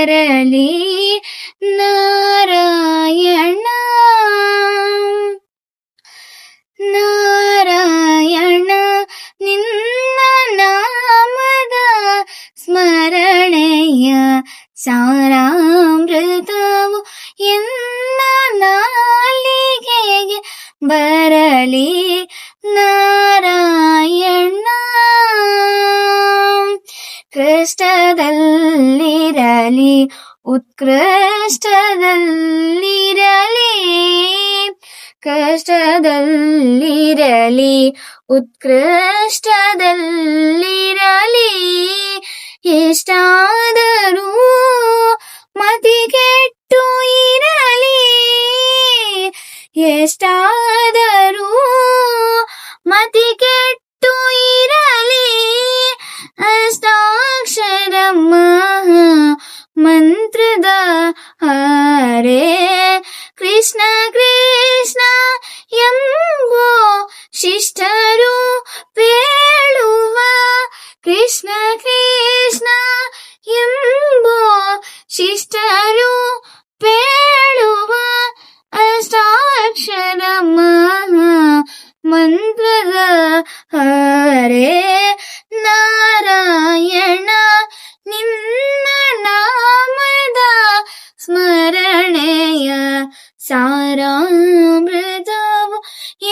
ಬರಲಿ ನಾರಾಯಣ. ನಾರಾಯಣ ನಿನ್ನ ನಾಮದ ಸ್ಮರಣೆಯ ಸಾರಾಮೃತವು ಎನ್ನ ನಾಲಿಗೆಗೆ ಬರಲಿ ನಾರಾಯಣ. ಕಷ್ಟದಲ್ಲಿರಲಿ ಉತ್ಕೃಷ್ಟದಲ್ಲಿರಲಿ, ಕಷ್ಟದಲ್ಲಿರಲಿ ಉತ್ಕೃಷ್ಟದಲ್ಲಿರಲಿ, ಎಷ್ಟಾದರೂ ಮತಿಗೆಟ್ಟು ಇರಲಿ, ಎಷ್ಟಾದರೂ ಮತಿಗೆಟ್ಟು ಇರಲಿ, ಅಷ್ಟಾಕ್ಷರ ಮಂತ್ರದ ಹರೇ ಕೃಷ್ಣ ಕೃಷ್ಣ ಎಂಬೋ ಶಿಷ್ಟರು ಬೇಳುವ, ಕೃಷ್ಣ ಕೃಷ್ಣ ಎಂಬೋ ಶಿಷ್ಟರು ಬೇಳುವ ಅಷ್ಟಾಕ್ಷರ ಮಂತ್ರದ ಹರೇ ನಾರಾಯಣ. ನಿನ್ನ ನಾಮದ ಸ್ಮರಣೆಯ ಸಾರಾಮೃತವು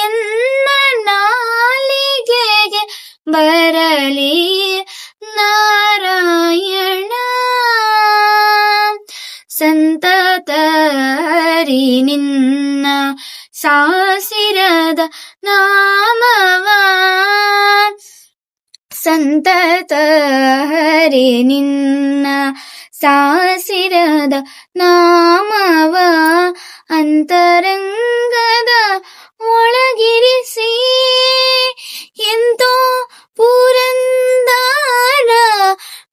ಎನ್ನ ನಾಲಿಗೆಗೆ ಬರಲಿ ನಾರಾಯಣ. ಸಂತತರಿ ನಿನ್ನ ಸಾಸಿರದ ನಾಮವ, ಸಂತತರಿ ನಿನ್ನ ಸಾಸಿರದ ನಾಮವ ಅಂತರಂಗದ ಒಳಗಿರಿಸಿ, ಎಂತೋ ಪುರಂದರ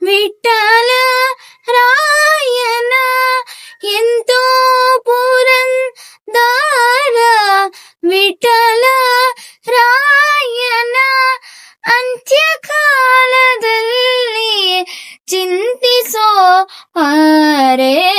ವಿಠಲ ರಾಯನ, ಎಂತೋ ಪುರಂದರ ವಿಠಲ ರಾಯನ ಅಂತ್ಯಕಾಲದಲ್ಲಿ ಚಿಂತಿಸೋ ಹರೇ